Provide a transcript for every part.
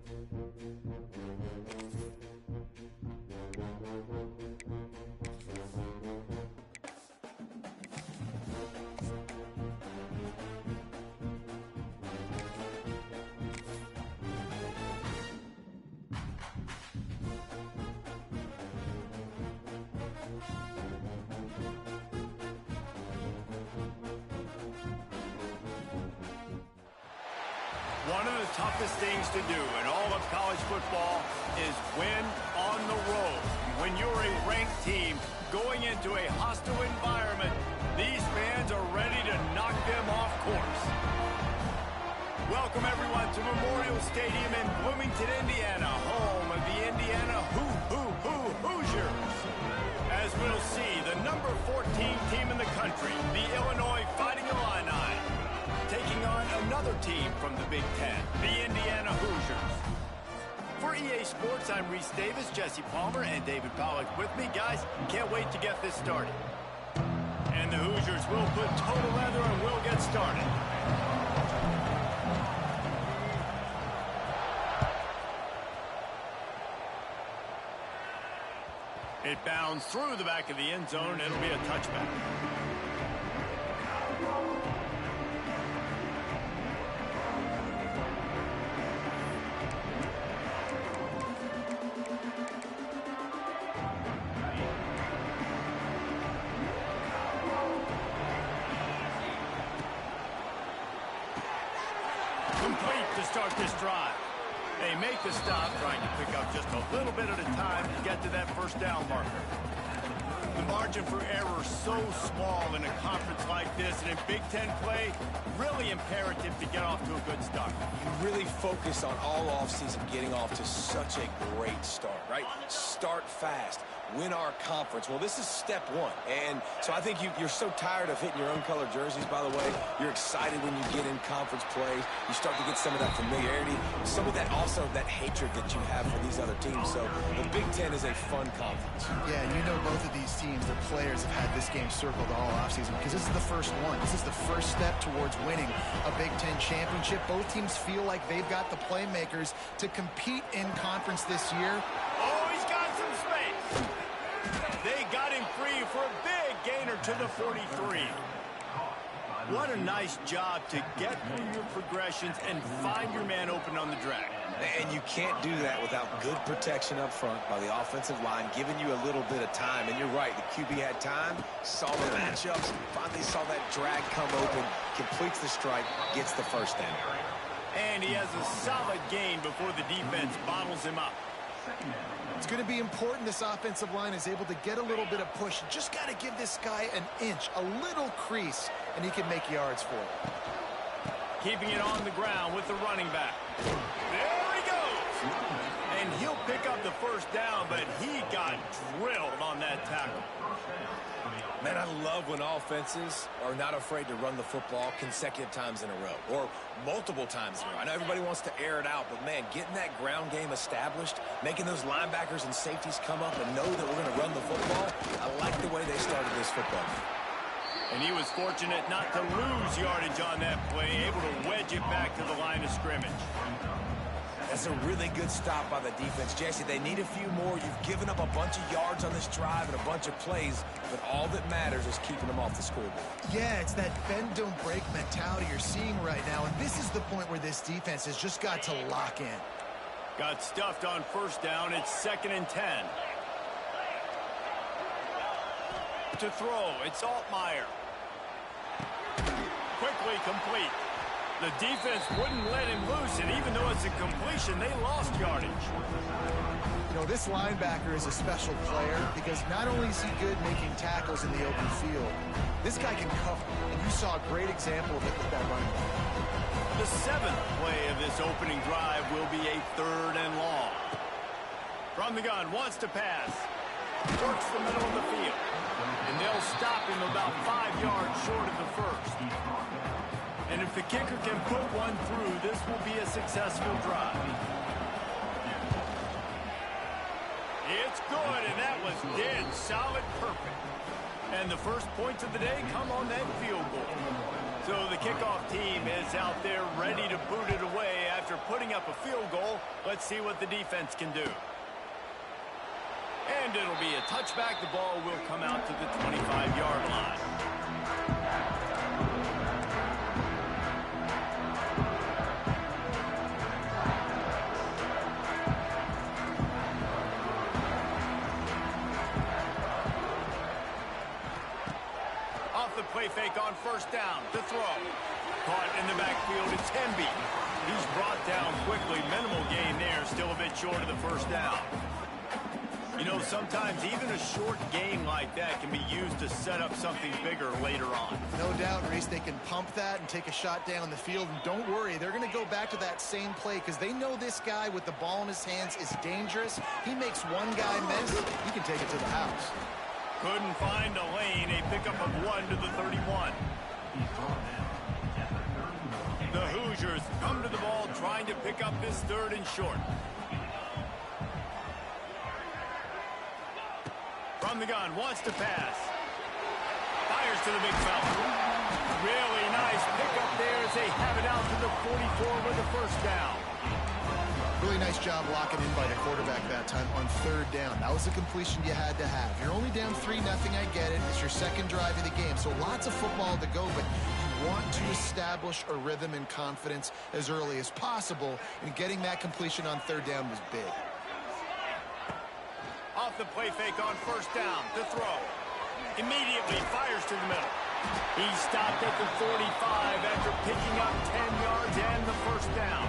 One of the toughest things to do in all of college football is win on the road. When you're a ranked team going into a hostile environment, these fans are ready to knock them off course. Welcome, everyone, to Memorial Stadium in Bloomington, Indiana, home of the Indiana Hoosiers. As we'll see, the number 14 team in the country, the Illinois Fighting Illini, taking on another team from the Big Ten, the Indiana Hoosiers. For EA Sports, I'm Reese Davis, Jesse Palmer, and David Pollack with me. Guys, can't wait to get this started. And the Hoosiers will put total leather and we'll get started. It bounds through the back of the end zone. It'll be a touchback. Complete to start this drive. They make the stop, trying to pick up just a little bit at a time to get to that first down marker. The margin for error so small in a conference like this, and in Big Ten play, really imperative to get off to a good start. You really focus on all offseason getting off to such a great start, right? Start fast. Win our conference. Well, this is step one. And so I think you're so tired of hitting your own color jerseys, by the way. You're excited when you get in conference play. You start to get some of that familiarity, some of that also that hatred that you have for these other teams. So the Big Ten is a fun conference. Yeah, and you know both of these teams, their players have had this game circled all offseason because this is the first one. This is the first step towards winning a Big Ten championship. Both teams feel like they've got the playmakers to compete in conference this year. Oh, he's got some space. They got him free for a big gainer to the 43. What a nice job to get through your progressions and find your man open on the drag. And you can't do that without good protection up front by the offensive line, giving you a little bit of time. And you're right, the QB had time, saw the matchups, finally saw that drag come open, completes the strike, gets the first down. And he has a solid gain before the defense bottles him up. It's going to be important this offensive line is able to get a little bit of push. You just got to give this guy an inch, a little crease, and he can make yards for it. Keeping it on the ground with the running back. There he goes. And he'll pick up the first down, but he got drilled on that tackle. Man, I love when offenses are not afraid to run the football consecutive times in a row or multiple times in a row. I know everybody wants to air it out, but, man, getting that ground game established, making those linebackers and safeties come up and know that we're going to run the football, I like the way they started this football game. And he was fortunate not to lose yardage on that play, able to wedge it back to the line of scrimmage. That's a really good stop by the defense. Jesse, they need a few more. You've given up a bunch of yards on this drive and a bunch of plays, but all that matters is keeping them off the scoreboard. Yeah, it's that bend, don't break mentality you're seeing right now, and this is the point where this defense has just got to lock in. Got stuffed on first down. It's 2nd and 10. To throw, it's Altmaier. Quickly complete. The defense wouldn't let him loose, and even though it's a completion, they lost yardage. You know, this linebacker is a special player because not only is he good making tackles in the open field, this guy can cover, and you saw a great example of it with that running back. The 7th play of this opening drive will be a 3rd and long. From the gun, wants to pass. Works the middle of the field. And they'll stop him about 5 yards short of the first. And if the kicker can put one through, this will be a successful drive. It's good, and that was dead solid perfect. And the first points of the day come on that field goal. So the kickoff team is out there ready to boot it away after after putting up a field goal. Let's see what the defense can do. And it'll be a touchback. The ball will come out to the 25-yard line. Off the play fake on first down. To throw. Caught in the backfield. It's Hemby. He's brought down quickly. Minimal gain there. Still a bit short of the first down. You know, sometimes even a short gain like that can be used to set up something bigger later on. No doubt, Reese, they can pump that and take a shot down the field. And don't worry, they're going to go back to that same play because they know this guy with the ball in his hands is dangerous. He makes one guy miss, he can take it to the house. Couldn't find a lane. A pickup of 1 to the 31. The Hoosiers come to the ball trying to pick up this 3rd and short. From the gun, wants to pass. Fires to the big fella. Really nice pickup there as they have it out to the 44 with the first down. Really nice job locking in by the quarterback that time on 3rd down. That was a completion you had to have. You're only down 3-0, I get it. It's your 2nd drive of the game, so lots of football to go, but you want to establish a rhythm and confidence as early as possible, and getting that completion on 3rd down was big. Off the play fake on first down to throw. Immediately fires to the middle. He stopped at the 45 after picking up 10 yards and the first down.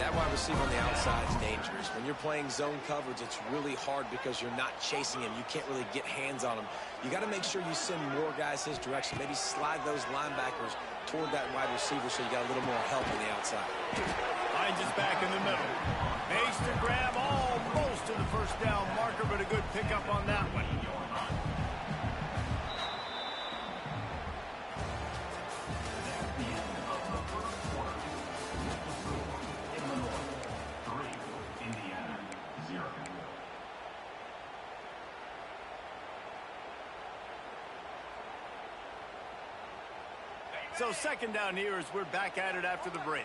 That wide receiver on the outside is dangerous. When you're playing zone coverage, it's really hard because you're not chasing him. You can't really get hands on him. You got to make sure you send more guys his direction. Maybe slide those linebackers toward that wide receiver so you got a little more help on the outside. Finds his back in the middle. Makes the grab almost to the first down marker, but a good pickup on that one. Indiana, 0. So 2nd down here as we're back at it after the break.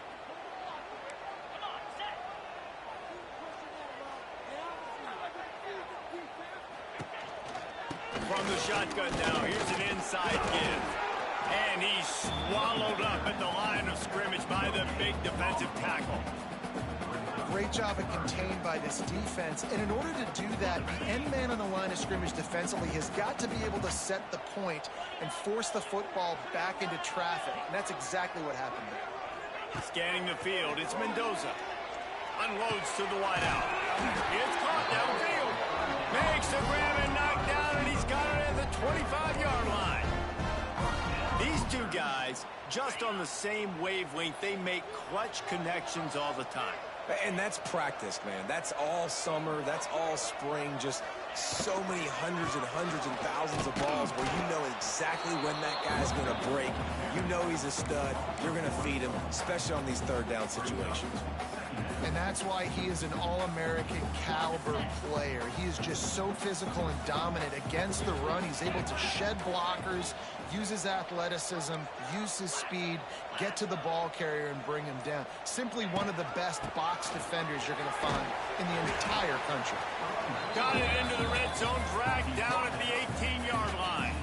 From the shotgun now, here's an inside give. And he's swallowed up at the line of scrimmage by the big defensive tackle. Great job of contained by this defense. And in order to do that, the end man on the line of scrimmage defensively has got to be able to set the point and force the football back into traffic. And that's exactly what happened there. Scanning the field, it's Mendoza. Unloads to the wideout. It's caught downfield. Makes the grab and knocked down, and he's got it at the 25-yard line. These two guys, just on the same wavelength, they make clutch connections all the time. And that's practice, man. That's all summer. That's all spring. Just so many hundreds and thousands of balls where you know exactly when that guy's going to break. You know he's a stud. You're going to feed him, especially on these 3rd down situations. And that's why he is an All-American caliber player. He is just so physical and dominant against the run. He's able to shed blockers, use his athleticism, use his speed, get to the ball carrier and bring him down. Simply one of the best box defenders you're going to find in the entire country. Got it into the red zone, dragged down at the 18-yard line.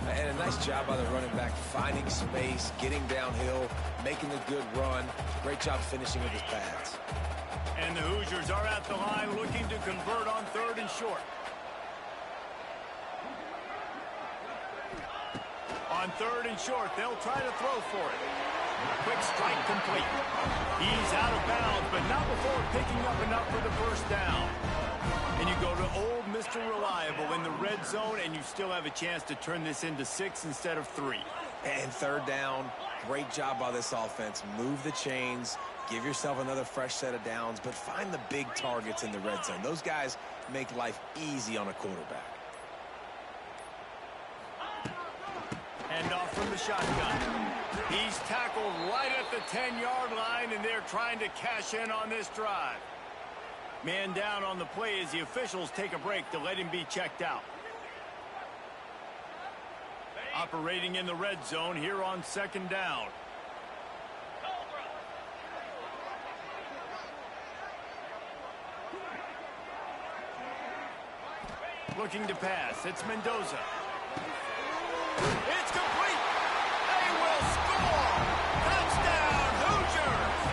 And a nice job by the running back, finding space, getting downhill, making a good run. Great job finishing with his pads. And the Hoosiers are at the line looking to convert on 3rd and short. On 3rd and short, they'll try to throw for it. Quick strike complete. He's out of bounds, but not before picking up enough for the first down. And you go to old Mr. Reliable in the red zone, and you still have a chance to turn this into 6 instead of 3. And 3rd down, great job by this offense. Move the chains, give yourself another fresh set of downs, but find the big targets in the red zone. Those guys make life easy on a quarterback. Hand off from the shotgun. He's tackled right at the 10-yard line, and they're trying to cash in on this drive. Man down on the play as the officials take a break to let him be checked out. Operating in the red zone here on 2nd down. Looking to pass. It's Mendoza. It's complete. They will score. Touchdown, Hoosiers.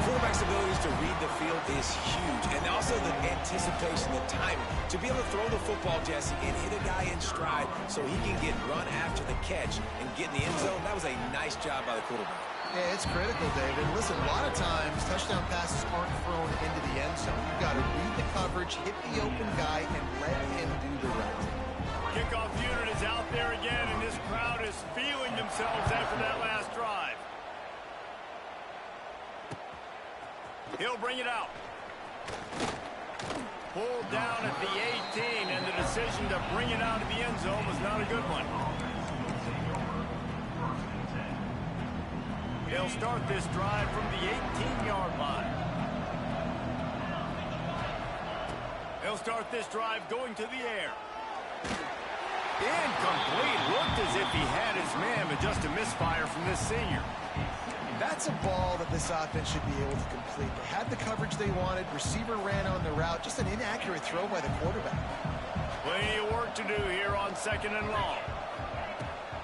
Quarterback's abilities to read the field is huge, and also the anticipation, the timing. To be able to throw the football, Jesse, and hit a guy in stride so he can get run after the catch and get in the end zone, that was a nice job by the quarterback. Yeah, it's critical, David. Listen, a lot of times touchdown passes aren't thrown into the end zone. You've got to read the coverage, hit the open guy, and let him do the rest. Kickoff unit is out there again, and this crowd is feeling themselves after that last drive. He'll bring it out. Pulled down at the 18, and the decision to bring it out of the end zone was not a good one. They'll start this drive from the 18-yard line. They'll start this drive going to the air. Incomplete. Looked as if he had his man, but just a misfire from this senior. That's a ball that this offense should be able to complete. They had the coverage they wanted. Receiver ran on the route. Just an inaccurate throw by the quarterback. Plenty of work to do here on 2nd and long.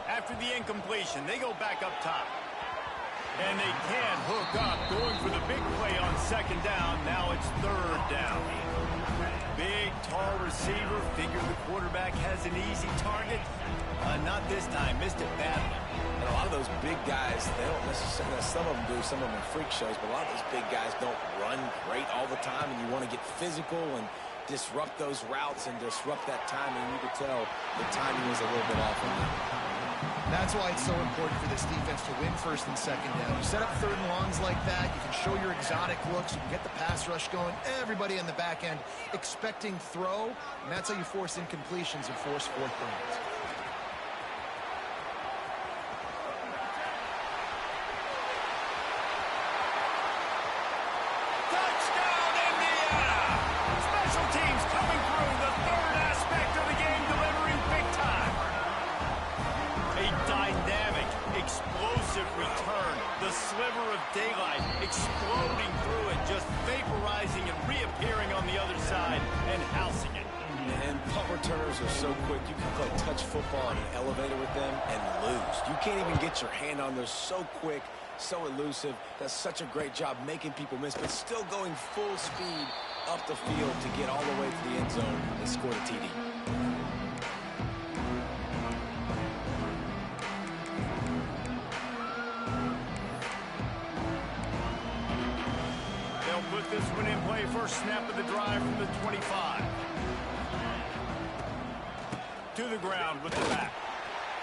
After the incompletion, they go back up top. And they can't hook up, going for the big play on 2nd down. Now it's 3rd down. Big, tall receiver. Figure the quarterback has an easy target. Not this time. Missed it badly. And a lot of those big guys, they don't necessarily, some of them do, some of them are freak shows, but a lot of those big guys don't run great all the time, and you want to get physical and disrupt those routes and disrupt that timing. You could tell the timing was a little bit off on that. That's why it's so important for this defense to win 1st and 2nd down. You set up 3rd and longs like that, you can show your exotic looks, you can get the pass rush going, everybody in the back end expecting throw, and that's how you force incompletions and force 4th downs. Touchdown, Indiana! Special teams coming through, the 3rd aspect of the game, delivering big time. A dynamic, explosive return. The sliver of daylight exploding through it, just vaporizing and reappearing on the other side and housing it. And punt returners are so quick. You can play touch football on an elevator with them and lose. You can't even get your hand on them. They're so quick, so elusive. Does such a great job making people miss, but still going full speed up the field to get all the way to the end zone and score the TD. Put this one in play. First snap of the drive from the 25. To the ground with the back.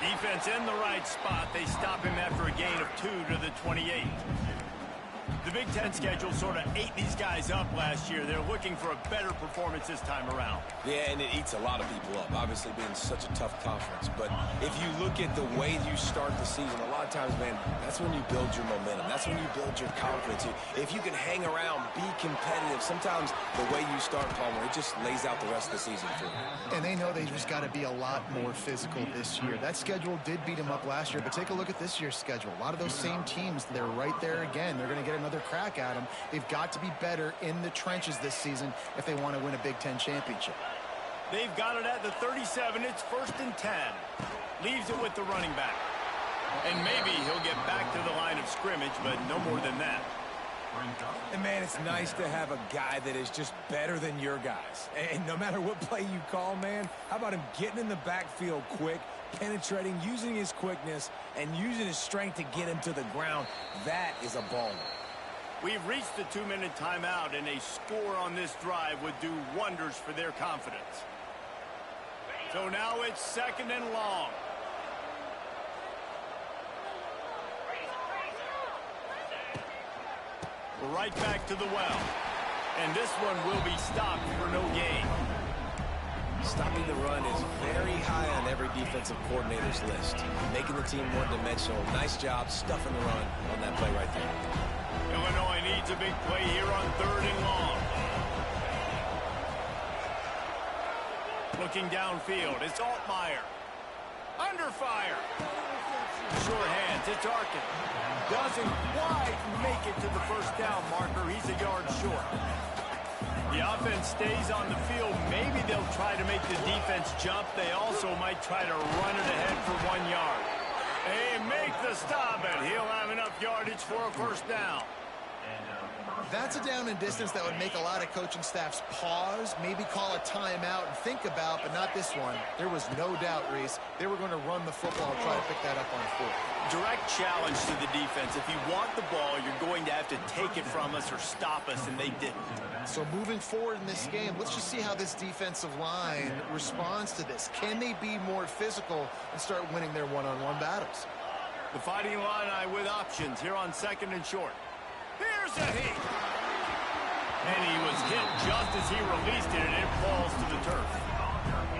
Defense in the right spot. They stop him after a gain of 2 to the 28. The Big Ten schedule sort of ate these guys up last year. They're looking for a better performance this time around. Yeah, and it eats a lot of people up, obviously being such a tough conference. But if you look at the way you start the season, a lot of times, man, that's when you build your momentum. That's when you build your confidence. If you can hang around, be competitive, sometimes the way you start, Palmer, it just lays out the rest of the season for you. And they know they just got to be a lot more physical this year. That schedule did beat them up last year, but take a look at this year's schedule. A lot of those same teams, they're right there again. They're going to get another crack at them. They've got to be better in the trenches this season if they want to win a Big Ten championship. They've got it at the 37. It's 1st and 10. Leaves it with the running back. And maybe he'll get back to the line of scrimmage, but no more than that. And, man, it's nice to have a guy that is just better than your guys. And no matter what play you call, man, how about him getting in the backfield quick, penetrating, using his quickness, and using his strength to get him to the ground? That is a baller. We've reached the 2-minute timeout, and a score on this drive would do wonders for their confidence. So now it's 2nd and long. We're right back to the well. And this one will be stopped for no gain. Stopping the run is very high on every defensive coordinator's list. Making the team one-dimensional. Nice job stuffing the run on that play right there. Illinois needs a big play here on 3rd and long. Looking downfield, it's Altmaier. Under fire. Short hands, it's Arkin. Doesn't quite make it to the 1st down marker. He's a yard short. The offense stays on the field, maybe they'll try to make the defense jump. They also might try to run it ahead for 1 yard. Hey, make the stop, and he'll have enough yardage for a first down. That's a down and distance that would make a lot of coaching staffs pause, maybe call a timeout and think about, but not this one. There was no doubt, Reese, they were going to run the football and try to pick that up on fourth. Direct challenge to the defense. If you want the ball, you're going to have to take it from us or stop us, and they didn't. So moving forward in this game, let's just see how this defensive line responds to this. Can they be more physical and start winning their one-on-one battles? The Fighting Illini with options here on 2nd and short. Here's a hit. And he was hit just as he released it, and it falls to the turf.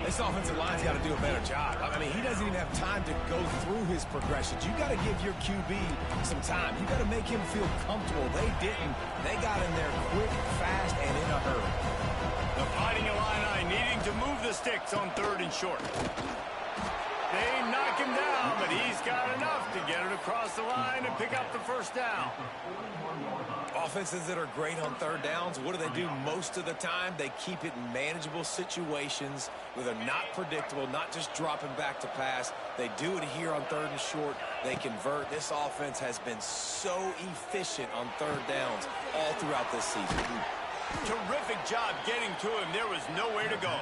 This offensive line's got to do a better job. I mean, he doesn't even have time to go through his progressions. You got to give your QB some time. You got to make him feel comfortable. They didn't. They got in there quick, fast, and in a hurry. The Fighting Illini needing to move the sticks on 3rd and short. They knock him down, but he's got enough to get it across the line and pick up the first down. Offenses that are great on 3rd downs, what do? Most of the time, they keep it in manageable situations where they're not predictable, not just dropping back to pass. They do it here on 3rd and short. They convert. This offense has been so efficient on 3rd downs all throughout this season. Terrific job getting to him. There was nowhere to go.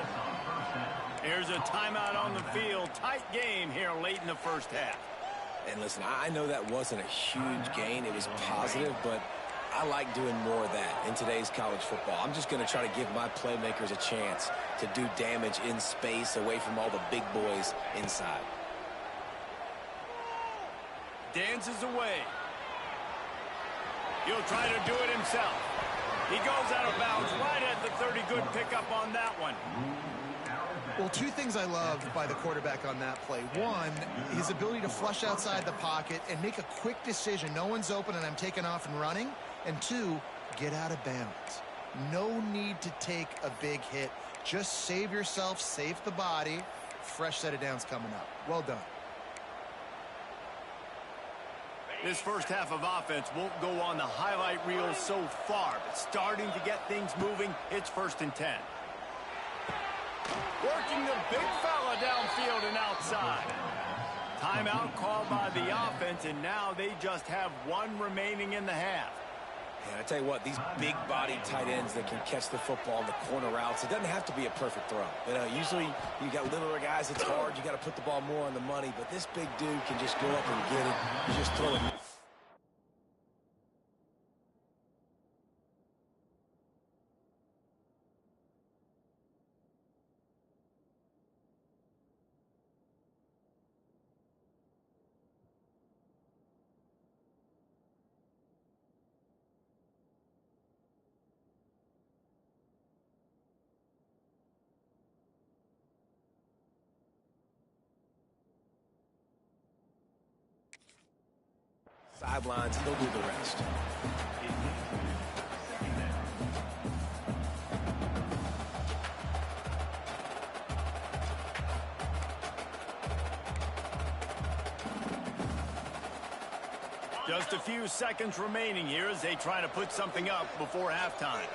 Here's a timeout on the field. Tight game here late in the first half. And listen, I know that wasn't a huge gain. It was positive, but I like doing more of that in today's college football. I'm just going to try to give my playmakers a chance to do damage in space away from all the big boys inside. Dances away. He'll try to do it himself. He goes out of bounds right at the 30. Good pickup on that one. Well, two things I loved by the quarterback on that play. One, his ability to flush outside the pocket and make a quick decision. No one's open and I'm taking off and running. And two, get out of bounds. No need to take a big hit. Just save yourself, save the body. Fresh set of downs coming up. Well done. This first half of offense won't go on the highlight reel so far, but starting to get things moving, it's 1st and 10. Working the big fella downfield and outside. Timeout called by the offense, and now they just have one remaining in the half. And I tell you what, these big-bodied tight ends that can catch the football in the corner routes, it doesn't have to be a perfect throw. You know, usually you got littler guys, it's hard. You got to put the ball more on the money, but this big dude can just go up and get it. You just throw it. Sidelines, he'll do the rest. Just a few seconds remaining here as they try to put something up before halftime.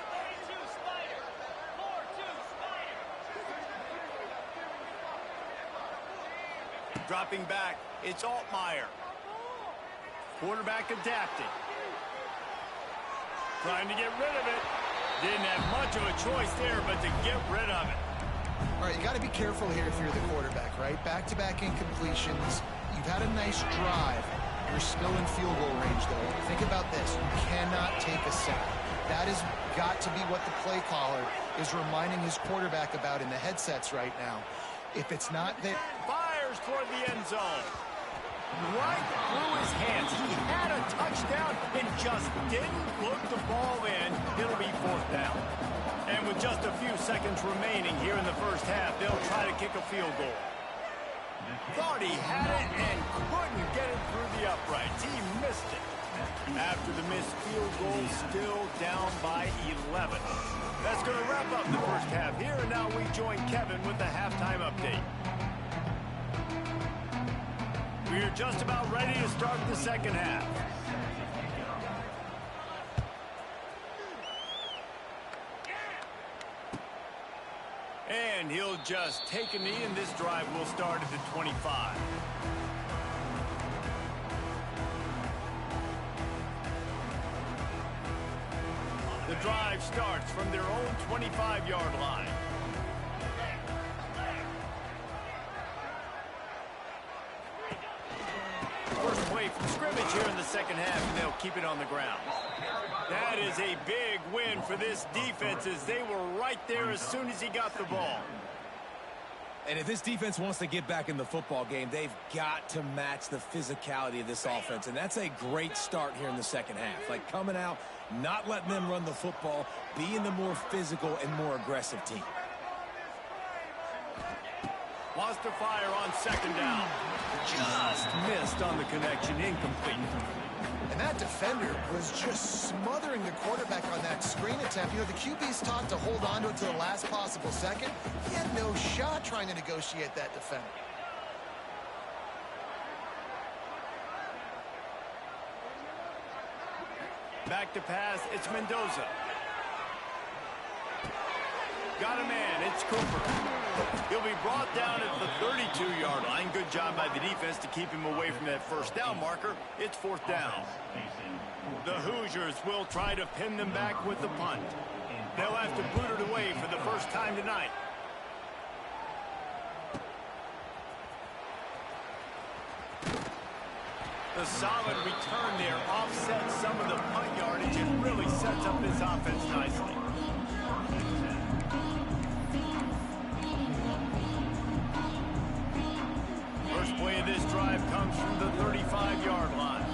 Dropping back, it's Altmaier. Quarterback adapting. Trying to get rid of it. Didn't have much of a choice there, but to get rid of it. All right, you got to be careful here if you're the quarterback, right? Back-to-back incompletions. You've had a nice drive. You're still in field goal range, though. Think about this. You cannot take a sack. That has got to be what the play caller is reminding his quarterback about in the headsets right now. If it's not there... Fires toward the end zone. Right through his hands. He had a touchdown and just didn't put the ball in. It'll be 4th down. And with just a few seconds remaining here in the first half, they'll try to kick a field goal. Thought he had it and couldn't get it through the uprights. He missed it. After the missed field goal, still down by 11. That's going to wrap up the first half here, and now we join Kevin with the halftime update. We're just about ready to start the second half. And he'll just take a knee, and this drive will start at the 25. The drive starts from their own 25-yard line. First play from scrimmage here in the second half, and they'll keep it on the ground. That is a big win for this defense, as they were right there as soon as he got the ball. And if this defense wants to get back in the football game, they've got to match the physicality of this offense. And that's a great start here in the second half. Like coming out, not letting them run the football, being the more physical and more aggressive team. Wants to fire on second down. Just missed on the connection, incomplete. And that defender was just smothering the quarterback on that screen attempt. You know, the QB's taught to hold on to it to the last possible second. He had no shot trying to negotiate that defender. Back to pass, it's Mendoza. Got a man, it's Cooper. He'll be brought down at the 32-yard line. Good job by the defense to keep him away from that first down marker. It's fourth down. The Hoosiers will try to pin them back with the punt. They'll have to boot it away for the first time tonight. The solid return there offsets some of the punt yardage and really sets up this offense nicely. First play of this drive comes from the 35-yard line.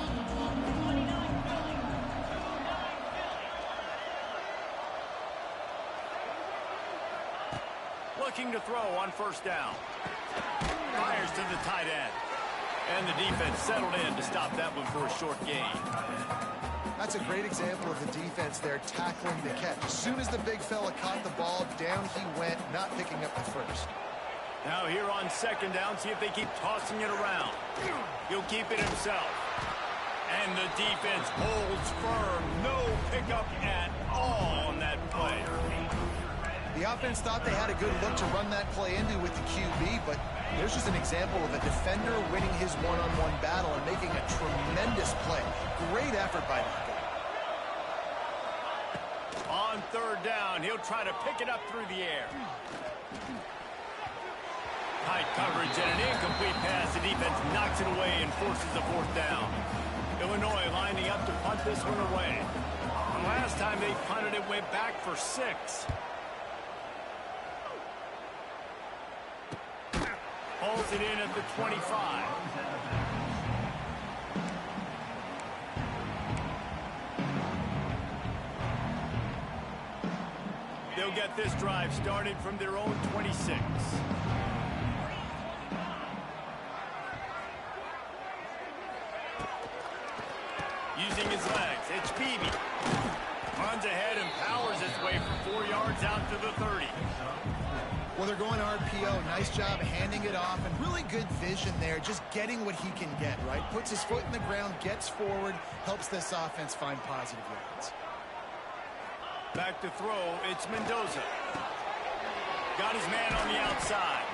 Looking to throw on first down. Fires to the tight end. And the defense settled in to stop that one for a short gain. That's a great example of the defense there tackling the catch. As soon as the big fella caught the ball, down he went, not picking up the first. Now here on second down, see if they keep tossing it around. He'll keep it himself. And the defense holds firm. No pickup at all on that play. The offense thought they had a good look to run that play into with the QB, but there's just an example of a defender winning his one-on-one battle and making a tremendous play. Great effort by that guy. On third down, he'll try to pick it up through the air. Tight coverage and an incomplete pass. The defense knocks it away and forces a fourth down. Illinois lining up to punt this one away. The last time they punted it went back for 6. Holds it in at the 25. They'll get this drive started from their own 26. Using his legs, it's Beebe. Runs ahead and powers his way for 4 yards out to the 30. Well, they're going RPO. Nice job handing it off, and really good vision there, just getting what he can get, right? Puts his foot in the ground, gets forward, helps this offense find positive yards. Back to throw, it's Mendoza. Got his man on the outside.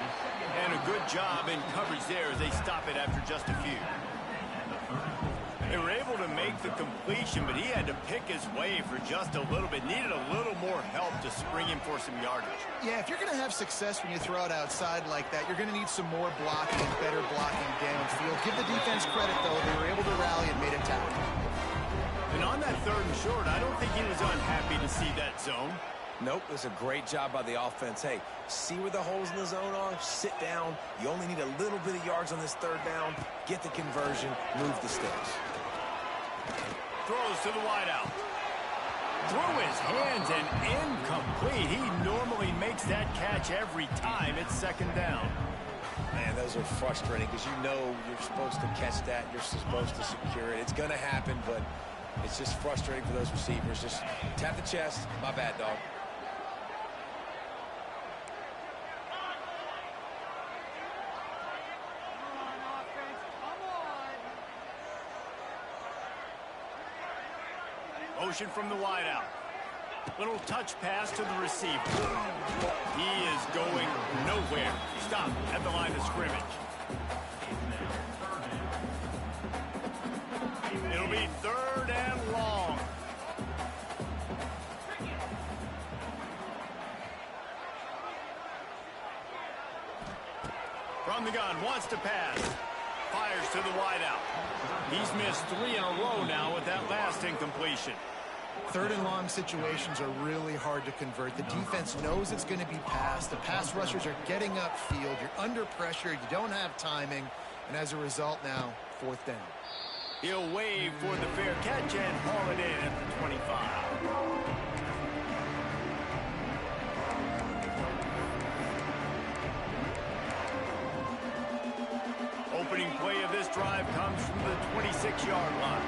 And a good job in coverage there as they stop it after just a few. They were able to make the completion, but he had to pick his way for just a little bit. Needed a little more help to spring him for some yardage. Yeah, if you're going to have success when you throw it outside like that, you're going to need some more blocking and better blocking downfield. Give the defense credit, though. They were able to rally and made a tackle. And on that third and short, I don't think he was unhappy to see that zone. Nope, it was a great job by the offense. Hey, see where the holes in the zone are? Sit down. You only need a little bit of yards on this third down. Get the conversion. Move the sticks. Throws to the wideout. Through his hands and incomplete. He normally makes that catch every time. It's second down. Man, those are frustrating because you know you're supposed to catch that. You're supposed to secure it. It's going to happen, but it's just frustrating for those receivers. Just tap the chest. My bad, dog. Motion from the wideout. Little touch pass to the receiver. He is going nowhere. Stop at the line of scrimmage. It'll be 3rd and long. From the gun, wants to pass. Fires to the wideout. He's missed 3 in a row now with that last incompletion. 3rd and long situations are really hard to convert. The defense knows it's going to be passed. The pass rushers are getting upfield. You're under pressure. You don't have timing. And as a result now, 4th down. He'll wave for the fair catch and haul it in at the 25. Opening play of this drive comes from the 26-yard line.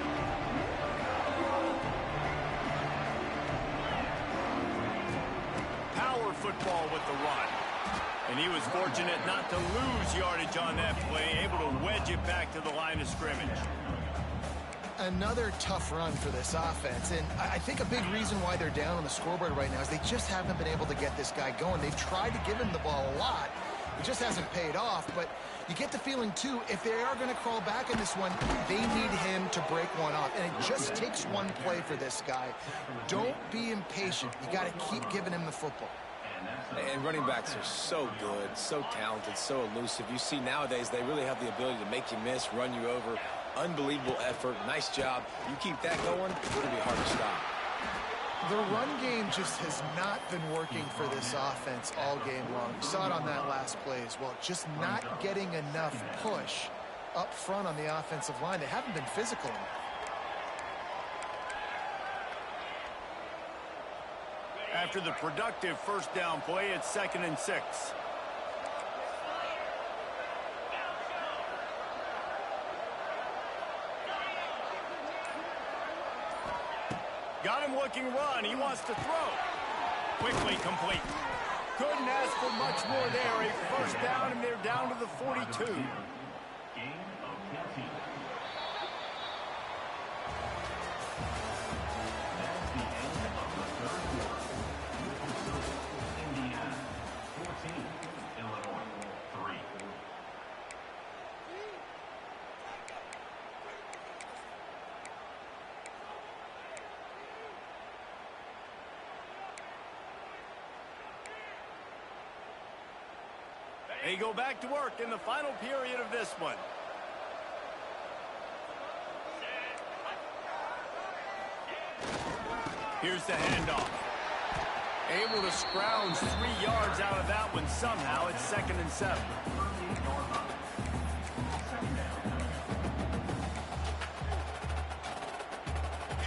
Power football with the run. And he was fortunate not to lose yardage on that play, able to wedge it back to the line of scrimmage. Another tough run for this offense, and I think a big reason why they're down on the scoreboard right now is they just haven't been able to get this guy going. They've tried to give him the ball a lot. It just hasn't paid off, but you get the feeling, too, if they are going to crawl back in this one, they need him to break one off, and it just takes one play for this guy. Don't be impatient. You got to keep giving him the football. And running backs are so good, so talented, so elusive. You see nowadays they really have the ability to make you miss, run you over. Unbelievable effort. Nice job. You keep that going, it'll be hard to stop. The run game just has not been working for this offense all game long. You saw it on that last play as well. Just not getting enough push up front on the offensive line. They haven't been physical enough. After the productive 1st down play, it's 2nd and 6. Got him looking run. He wants to throw. Quickly complete. Couldn't ask for much more there. A 1st down, and they're down to the 42. Indiana 14, Illinois 3. They go back to work in the final period of this one. Here's the handoff. Able to scrounge 3 yards out of that one somehow. It's 2nd and 7.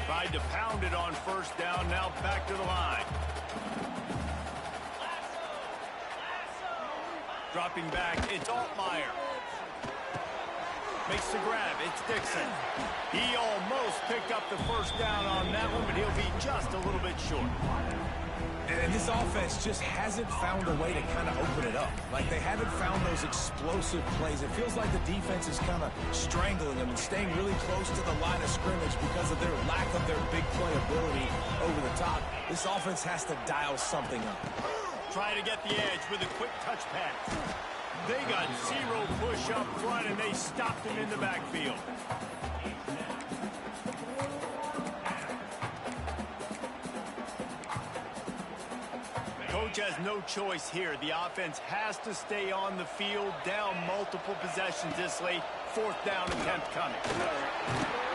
Tried to pound it on 1st down. Now back to the line. Dropping back, it's Altmaier. Makes the grab, it's Dixon. He almost picked up the 1st down on that one, but he'll be just a little bit short. And this offense just hasn't found a way to kind of open it up. Like, they haven't found those explosive plays. It feels like the defense is kind of strangling them and staying really close to the line of scrimmage because of their lack of their big play ability over the top. This offense has to dial something up. Trying to get the edge with a quick touch pass. They got 0 push up front, and they stopped him in the backfield. Coach has no choice here. The offense has to stay on the field, down multiple possessions this late. 4th down attempt coming.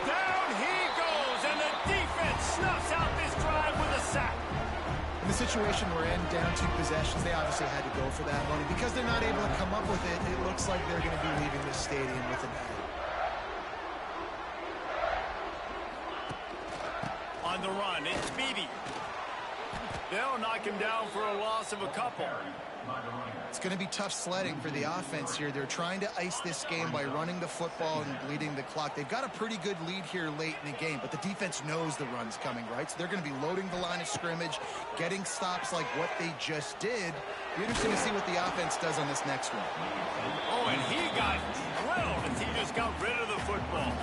Down he goes, and the defense snuffs out this drive with a sack. In the situation we're in, down 2 possessions, they obviously had to go for that one. And because they're not able to come up with it, it looks like they're going to be leaving the stadium with an L. On the run, it's Beebe. They'll knock him down for a loss of a couple. It's going to be tough sledding for the offense here. They're trying to ice this game by running the football and bleeding the clock. They've got a pretty good lead here late in the game, but the defense knows the run's coming, right? So they're going to be loading the line of scrimmage, getting stops like what they just did. It'll be interesting to see what the offense does on this next one. Oh, and he got drilled as he just got rid of the football.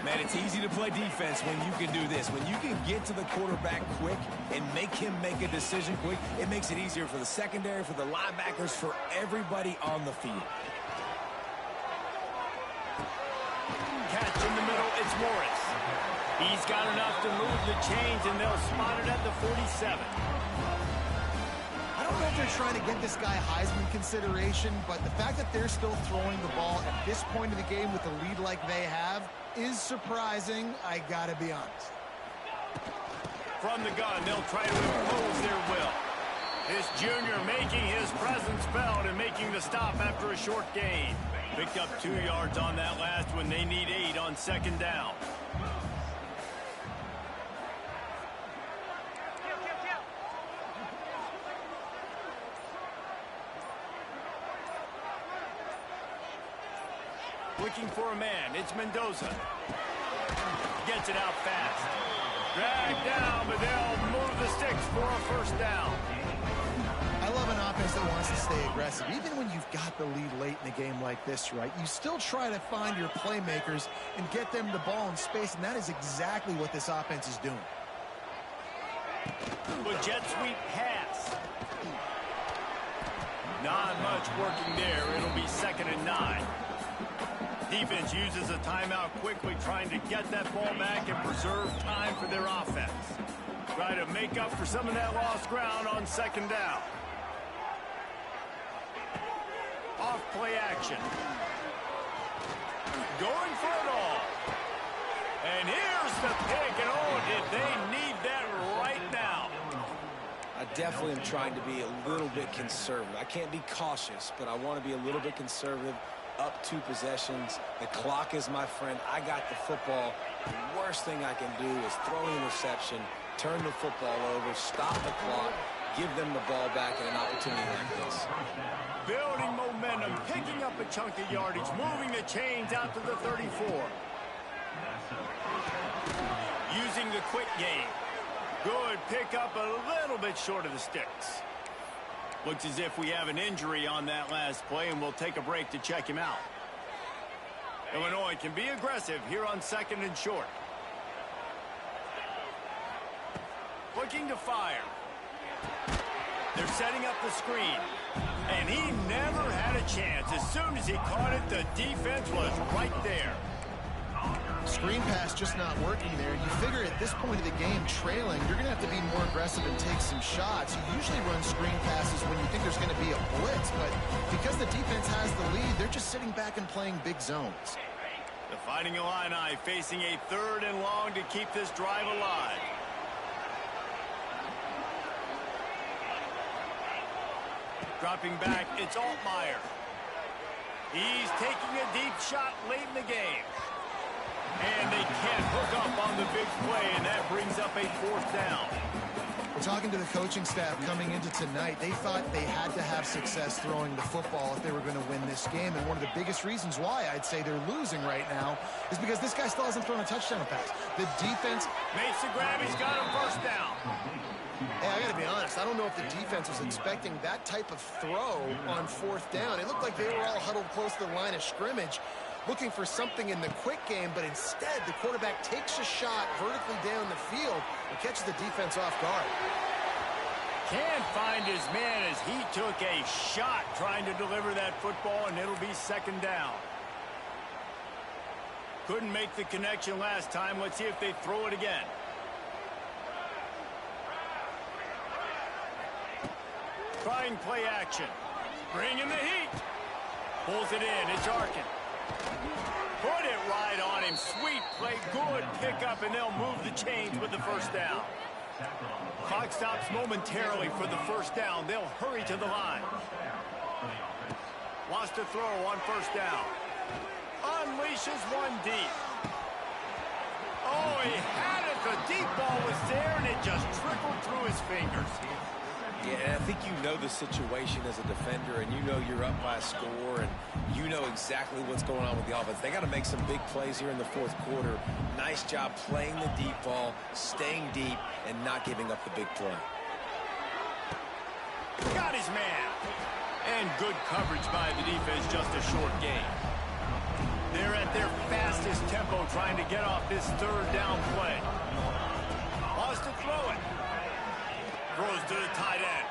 Man, it's easy to play defense when you can do this. When you can get to the quarterback quick and make him make a decision quick, it makes it easier for the secondary, for the linebackers, for everybody on the field. Catch in the middle, it's Morris. He's got enough to move the chains, and they'll spot it at the 47. I don't know if they're trying to get this guy Heisman consideration, but the fact that they're still throwing the ball at this point of the game with a lead like they have is surprising, I gotta be honest. From the gun, they'll try to impose their will. This junior making his presence felt and making the stop after a short gain. Picked up 2 yards on that last one. They need 8 on second down. Looking for a man. It's Mendoza. Gets it out fast. Dragged down, but they'll move the sticks for a first down. I love an offense that wants to stay aggressive. Even when you've got the lead late in a game like this, right, you still try to find your playmakers and get them the ball in space, and that is exactly what this offense is doing. With jet sweep pass. Not much working there. It'll be 2nd and 9. Defense uses a timeout quickly, trying to get that ball back and preserve time for their offense. Try to make up for some of that lost ground on second down. Off play action. Going for it all. And here's the pick, and oh, did they need that right now. I definitely am trying to be a little bit conservative. I can't be cautious, but I want to be a little bit conservative. Up 2 possessions. The clock is my friend. I got the football. The worst thing I can do is throw an interception, turn the football over, stop the clock, give them the ball back at an opportunity like this. Building momentum, picking up a chunk of yardage, moving the chains out to the 34. Using the quick game. Good pickup, a little bit short of the sticks. Looks as if we have an injury on that last play, and we'll take a break to check him out. Illinois can be aggressive here on 2nd and short. Looking to fire. They're setting up the screen. And he never had a chance. As soon as he caught it, the defense was right there. Screen pass just not working there. You figure at this point of the game, trailing, you're going to have to be more aggressive and take some shots. You usually run screen passes when you think there's going to be a blitz, but because the defense has the lead, they're just sitting back and playing big zones. The Fighting Illini facing a 3rd and long to keep this drive alive. Dropping back, it's Altmaier. He's taking a deep shot late in the game. And they can't hook up on the big play, and that brings up a 4th down. We're talking to the coaching staff coming into tonight. They thought they had to have success throwing the football if they were going to win this game. And one of the biggest reasons why I'd say they're losing right now is because this guy still hasn't thrown a touchdown pass. The defense makes the grab. He's got a first down. Hey, I got to be honest. I don't know if the defense was expecting that type of throw on 4th down. It looked like they were all huddled close to the line of scrimmage, looking for something in the quick game, but instead the quarterback takes a shot vertically down the field and catches the defense off guard. Can't find his man as he took a shot trying to deliver that football, and it'll be 2nd down. Couldn't make the connection last time. Let's see if they throw it again. Trying play action. Bringing the heat. Pulls it in. It's Arkin. Put it right on him. Sweet play. Good pickup, and they'll move the chains with the first down. Clock stops momentarily for the first down. They'll hurry to the line. Wants to throw on first down. Unleashes one deep. Oh, he had it. The deep ball was there, and it just trickled through his fingers. Yeah, and I think you know the situation as a defender, and you know you're up by a score, and you know exactly what's going on with the offense. They got to make some big plays here in the 4th quarter. Nice job playing the deep ball, staying deep, and not giving up the big play. Got his man. And good coverage by the defense, just a short gain. They're at their fastest tempo trying to get off this third down play. Wants to throw it. Throws to the tight end.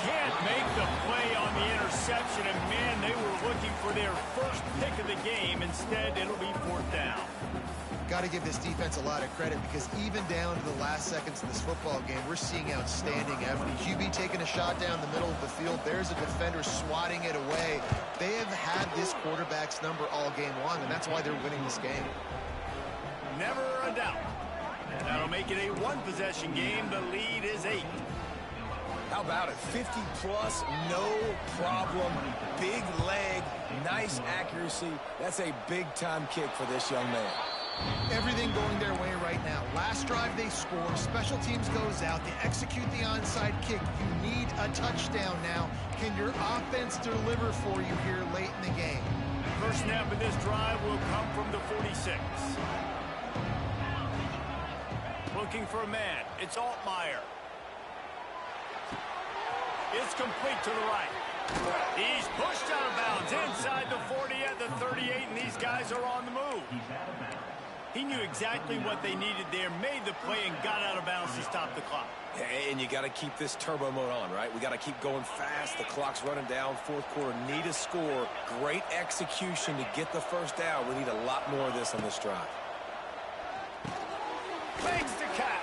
Can't make the play on the interception, and man, they were looking for their first pick of the game. Instead, it'll be fourth down. Got to give this defense a lot of credit because even down to the last seconds of this football game, we're seeing outstanding effort. QB taking a shot down the middle of the field. There's a defender swatting it away. They have had this quarterback's number all game long, and that's why they're winning this game. Never a doubt. That'll make it a one-possession game. The lead is 8. How about it? 50-plus, no problem. Big leg, nice accuracy. That's a big-time kick for this young man. Everything going their way right now. Last drive they score. Special teams goes out. They execute the onside kick. You need a touchdown now. Can your offense deliver for you here late in the game? First snap of this drive will come from the 46. Looking for a man. It's Altmaier. It's complete to the right. He's pushed out of bounds inside the 40 at the 38, and these guys are on the move. He knew exactly what they needed there, made the play, and got out of bounds to stop the clock. And you got to keep this turbo mode on, right? We got to keep going fast. The clock's running down. Fourth quarter, need a score. Great execution to get the first down. We need a lot more of this on this drive. Makes the catch.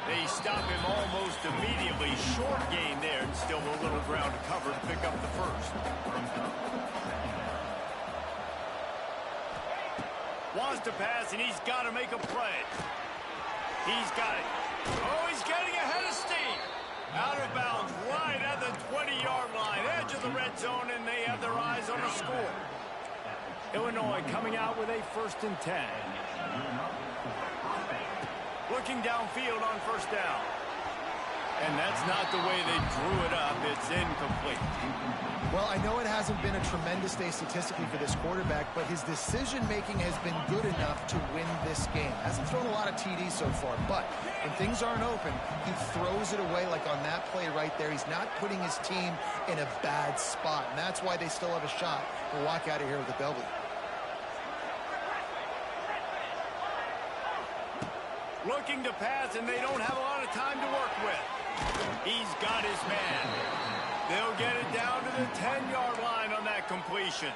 They stop him almost immediately. Short gain there, and still a little ground to cover to pick up the first. Wants to pass, and he's got to make a play. He's got it. Oh, he's getting ahead of steam. Out of bounds, right at the 20-yard line. Edge of the red zone, and they have their eyes on a score. Illinois coming out with a 1st and 10. Looking downfield on first down. And that's not the way they drew it up. It's incomplete. Well, I know it hasn't been a tremendous day statistically for this quarterback, but his decision-making has been good enough to win this game. Hasn't thrown a lot of TDs so far, but when things aren't open, he throws it away like on that play right there. He's not putting his team in a bad spot, and that's why they still have a shot to walk out of here with a W. Looking to pass, and they don't have a lot of time to work with. He's got his man. They'll get it down to the 10-yard line on that completion.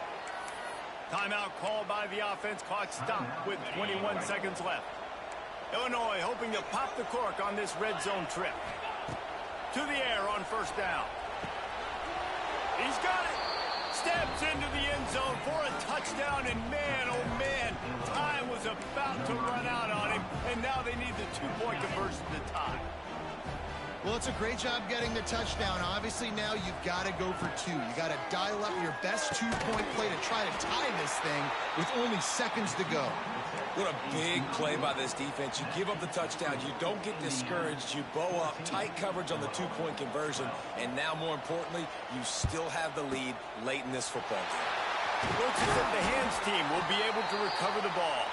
Timeout called by the offense. Clock stopped with 21 seconds left. Illinois hoping to pop the cork on this red zone trip. To the air on first down. He's got it. Steps into the end zone for a touchdown, and man, oh man, time was about to run out on him, and now they need the two-point conversion to tie. Well, it's a great job getting the touchdown. Obviously, now you've got to go for 2. You got to dial up your best two-point play to try to tie this thing with only seconds to go. What a big play by this defense. You give up the touchdown. You don't get discouraged. You bow up. Tight coverage on the two-point conversion. And now, more importantly, you still have the lead late in this football game. Looks as if the hands team will be able to recover the ball.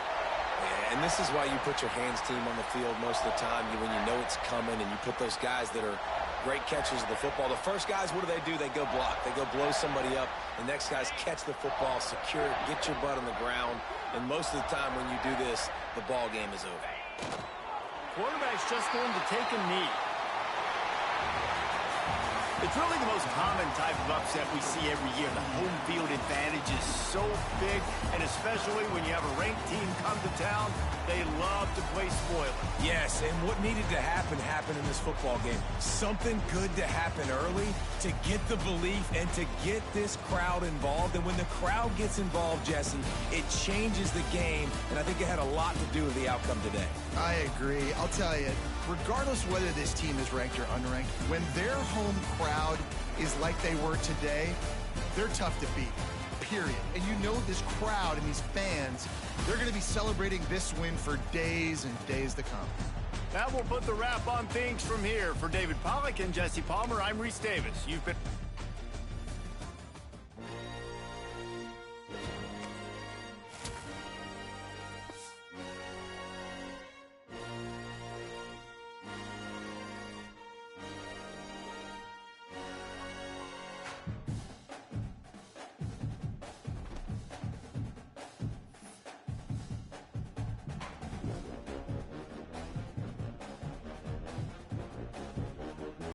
Yeah, and this is why you put your hands team on the field most of the time when you know it's coming, and you put those guys that are great catchers of the football. The first guys, what do? They go block. They go blow somebody up. The next guys catch the football, secure it, get your butt on the ground. And most of the time when you do this, the ball game is over. Quarterback's just going to take a knee. It's really the most common type of upset we see every year. The home field advantage is so big, and especially when you have a ranked team come to town, they love to play spoiler. Yes, and what needed to happen happened in this football game. Something good to happen early to get the belief and to get this crowd involved. And when the crowd gets involved, Jesse, it changes the game, and I think it had a lot to do with the outcome today. I agree. I'll tell you, regardless whether this team is ranked or unranked, when their home crowd is like they were today, they're tough to beat, period. And you know this crowd and these fans, they're going to be celebrating this win for days and days to come. That will put the wrap on things from here. For David Pollack and Jesse Palmer, I'm Reese Davis. You've been...